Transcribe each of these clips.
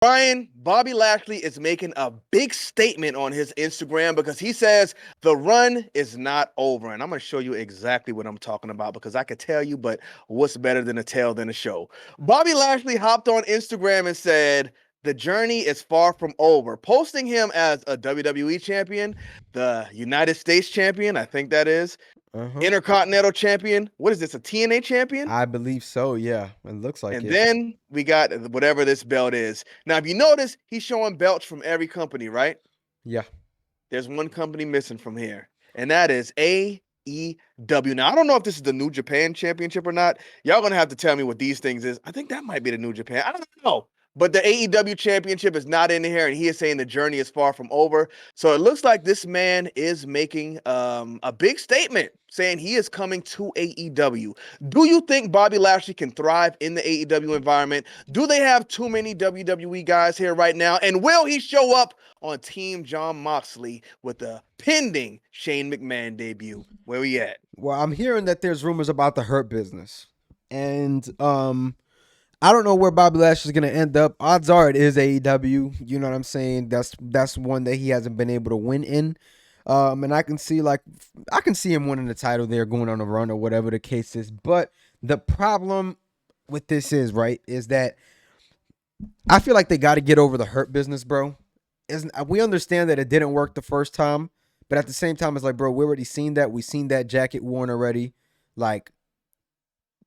Brian, Bobby Lashley is making a big statement on his Instagram because he says the run is not over. And I'm going to show you exactly what I'm talking about because I could tell you, but what's better than a tell than a show? Bobby Lashley hopped on Instagram and said, the journey is far from over, posting him as a WWE champion, the United States champion, I think that is, Uh-huh. Intercontinental champion. What is this, a TNA champion? I believe so, yeah. It looks like And it. then we got whatever this belt is. Now, if you notice, he's showing belts from every company, right? Yeah. There's one company missing from here, and that is AEW. Now, I don't know if this is the New Japan Championship or not. Y'all gonna have to tell me what these things is. I think that might be the New Japan. I don't know. But the AEW Championship is not in here, and he is saying the journey is far from over. So it looks like this man is making a big statement, saying he is coming to AEW. Do you think Bobby Lashley can thrive in the AEW environment? Do they have too many WWE guys here right now? And will he show up on Team John Moxley with the pending Shane McMahon debut? Where we at? Well, I'm hearing that there's rumors about the Hurt Business. And I don't know where Bobby Lashley's gonna end up. Odds are it is AEW. You know what I'm saying? That's one that he hasn't been able to win in. And I can see him winning the title there, going on a run or whatever the case is. But the problem with this is that I feel like they got to get over the Hurt Business, bro. Isn't we understand that it didn't work the first time, but at the same time, it's like, bro, we already seen that. We seen that jacket worn already. Like,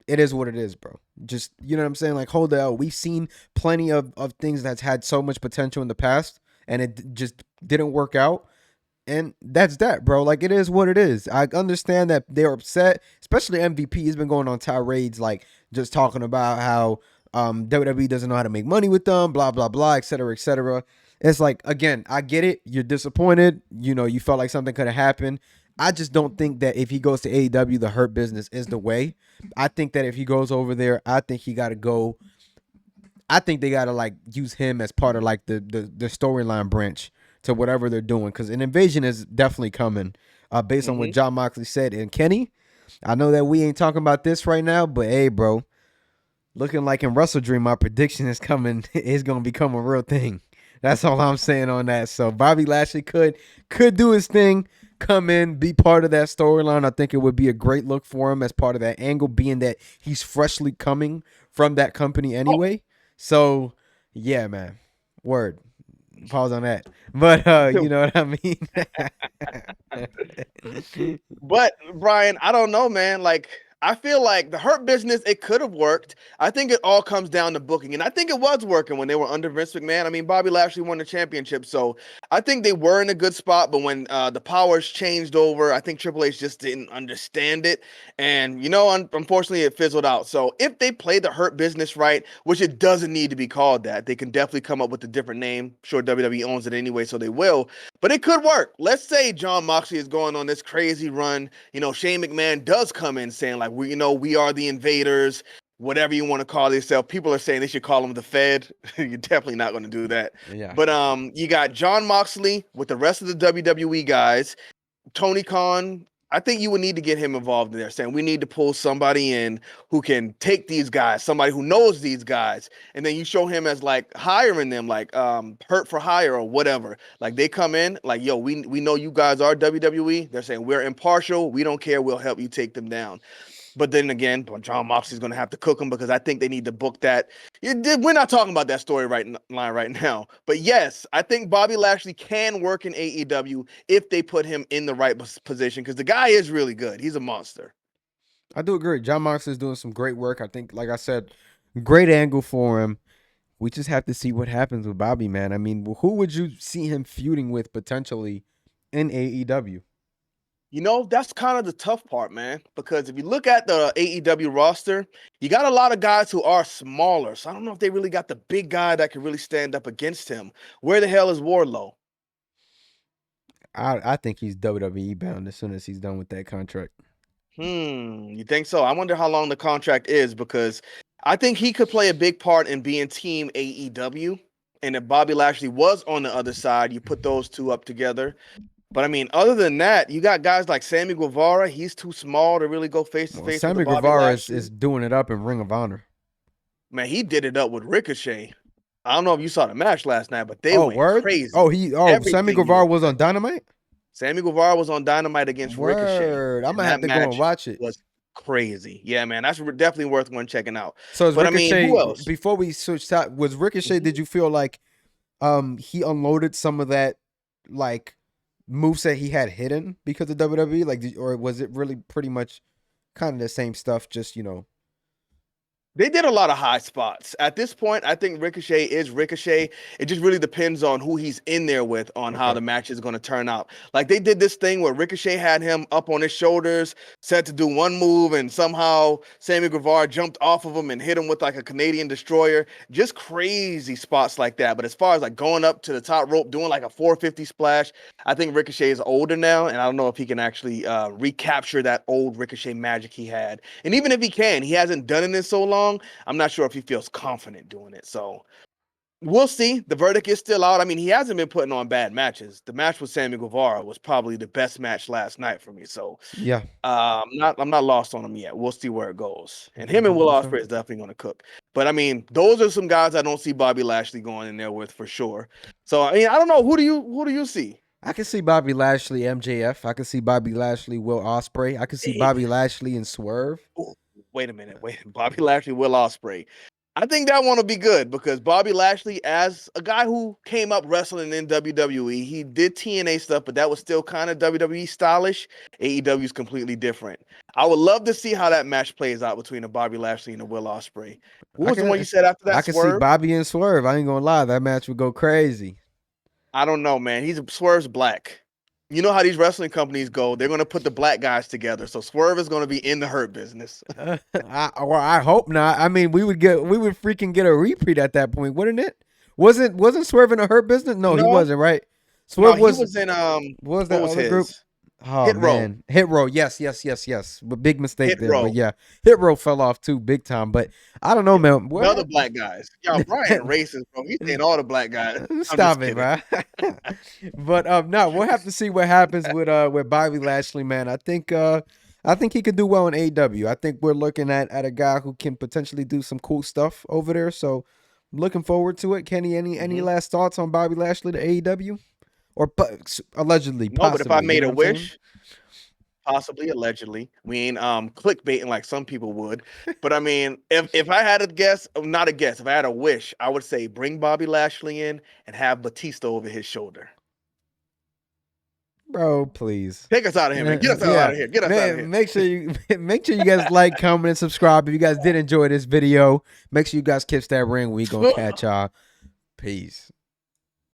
it is what it is, bro. Just, you know what I'm saying? Like, hold out. We've seen plenty of things that's had so much potential in the past, and it just didn't work out. And that's that, bro. Like, it is what it is. I understand that they're upset, especially MVP. He's been going on tirades, like, just talking about how WWE doesn't know how to make money with them, blah, blah, blah, et cetera, et cetera. It's like, again, I get it. You're disappointed. You know, you felt like something could have happened. I just don't think that if he goes to AEW, the Hurt Business is the way. I think that if he goes over there, I think he got to go. I think they got to like use him as part of like the storyline branch to whatever they're doing, because an invasion is definitely coming, based on what Mm-hmm. John Moxley said. And Kenny, I know that we ain't talking about this right now, but hey, bro, looking like in Wrestle Dream, my prediction is coming. Is gonna become a real thing. That's all I'm saying on that. So Bobby Lashley could do his thing, come in, be part of that storyline. I think it would be a great look for him as part of that angle, being that he's freshly coming from that company Oh, anyway. So yeah, man. Word. Pause on that. But you know what I mean? but Brian, I don't know, man. Like, I feel like the Hurt Business, it could have worked. I think it all comes down to booking, and I think it was working when they were under Vince McMahon. I mean, Bobby Lashley won the championship, so I think they were in a good spot. But when the powers changed over, I think Triple H just didn't understand it, and unfortunately, it fizzled out. So if they play the Hurt Business right, which it doesn't need to be called that, they can definitely come up with a different name. I'm sure WWE owns it anyway, so they will. But it could work. Let's say John Moxley is going on this crazy run. Shane McMahon does come in saying like we are the invaders, whatever you want to call yourself. People are saying they should call them the Fed. You're definitely not going to do that. Yeah. But you got John Moxley with the rest of the WWE guys. Tony Khan, I think you would need to get him involved in there, saying we need to pull somebody in who can take these guys, somebody who knows these guys, and then you show him as like hiring them, like hurt for hire or whatever. Like they come in, like yo, we know you guys are WWE. They're saying we're impartial, we don't care, we'll help you take them down. But then again, John Moxley's going to have to cook them because I think they need to book that. We're not talking about that story line right now. But yes, I think Bobby Lashley can work in AEW if they put him in the right position because the guy is really good. He's a monster. I do agree. John Moxley is doing some great work. I think, like I said, great angle for him. We just have to see what happens with Bobby, man. I mean, who would you see him feuding with potentially in AEW? That's kind of the tough part, man, because if you look at the AEW roster, you got a lot of guys who are smaller. So I don't know if they really got the big guy that can really stand up against him. Where the hell is Wardlow? I think he's WWE bound as soon as he's done with that contract. You think so? I wonder how long the contract is because I think he could play a big part in being Team AEW. And if Bobby Lashley was on the other side, you put those two up together. But I mean, other than that, you got guys like Sammy Guevara. He's too small to really go face to Well, face with a Sammy Bobby Guevara is Lashley. doing it up in Ring of Honor. Man, he did it up with Ricochet. I don't know if you saw the match last night, but they Oh, went word. Oh, crazy. Sammy Everything you Guevara was on expect. Dynamite. Sammy Guevara was on Dynamite against Ricochet, Word. I'm and gonna have that to go and match watch it. was crazy. Yeah, man, that's definitely worth one checking out. So is But I mean, Ricochet who else? before we switch top? Was Ricochet? Mhm. Did you feel like he unloaded some of that like moveset he had hidden because of WWE? Like, or was it really pretty much kind of the same stuff? Just They did a lot of high spots. At this point, I think Ricochet is Ricochet. It just really depends on who he's in there with on how okay. the match is going to turn out. Like they did this thing where Ricochet had him up on his shoulders, set to do one move, and somehow Sammy Guevara jumped off of him and hit him with like a Canadian destroyer. Just crazy spots like that. But as far as like going up to the top rope, doing like a 450 splash, I think Ricochet is older now, and I don't know if he can actually recapture that old Ricochet magic he had. And even if he can, he hasn't done it in so long. I'm not sure if he feels confident doing it. So we'll see. The verdict is still out. I mean, he hasn't been putting on bad matches. The match with Sammy Guevara was probably the best match last night for me. So Yeah. I'm not lost on him yet. We'll see where it goes. And him and Will For sure. Ospreay is definitely going to cook. But I mean, those are some guys I don't see Bobby Lashley going in there with for sure. So I mean, I don't know. Who do you see? I can see Bobby Lashley, MJF. I can see Bobby Lashley, Will Ospreay. I can see Bobby Lashley and Swerve. Oh, wait a minute. Wait, Bobby Lashley, Will Ospreay. I think that one will be good because Bobby Lashley, as a guy who came up wrestling in WWE, he did TNA stuff, but that was still kind of WWE stylish. AEW is completely different. I would love to see how that match plays out between a Bobby Lashley and a Will Ospreay. What I was the one you can said after I that? can see Swerve? Bobby and Swerve. I ain't gonna lie, that match would go crazy. I don't know, man. Swerve's black. You know how these wrestling companies go. They're going to put the black guys together. So Swerve is going to be in the Hurt Business. I hope not. I mean, we would freaking get a repeat at that point, wouldn't it? Wasn't Swerve in a Hurt Business? No, he No, wasn't. Right? no, Swerve he was. was in What was what that was other group? his? Oh Hit Row. man, Hit Row. Yes. But big mistake Hit there. But Row. yeah, Hit Row fell off too, big time. But I don't know, Yeah. man. The other black guys. Y'all, Brian racist, bro. He's saying all the black guys. I'm just Stop it, kidding. bro. But no, we'll have to see what happens with Bobby Lashley, man. I think he could do well in AEW. I think we're looking at a guy who can potentially do some cool stuff over there. So I'm looking forward to it. Kenny, any Hmm. last thoughts on Bobby Lashley to AEW? Or allegedly, No, but if I possibly, you made know a what I'm saying? wish, possibly, allegedly, we ain't clickbaiting like some people would. But I mean, if I had a guess, not a guess, if I had a wish, I would say bring Bobby Lashley in and have Batista over his shoulder. Bro, please. Take us out of here, man. Get us out Yeah, of here. Get us out of here. make sure you make sure you guys like, comment, and subscribe. If you guys did enjoy this video, make sure you guys kiss that ring. We gonna catch y'all. Peace.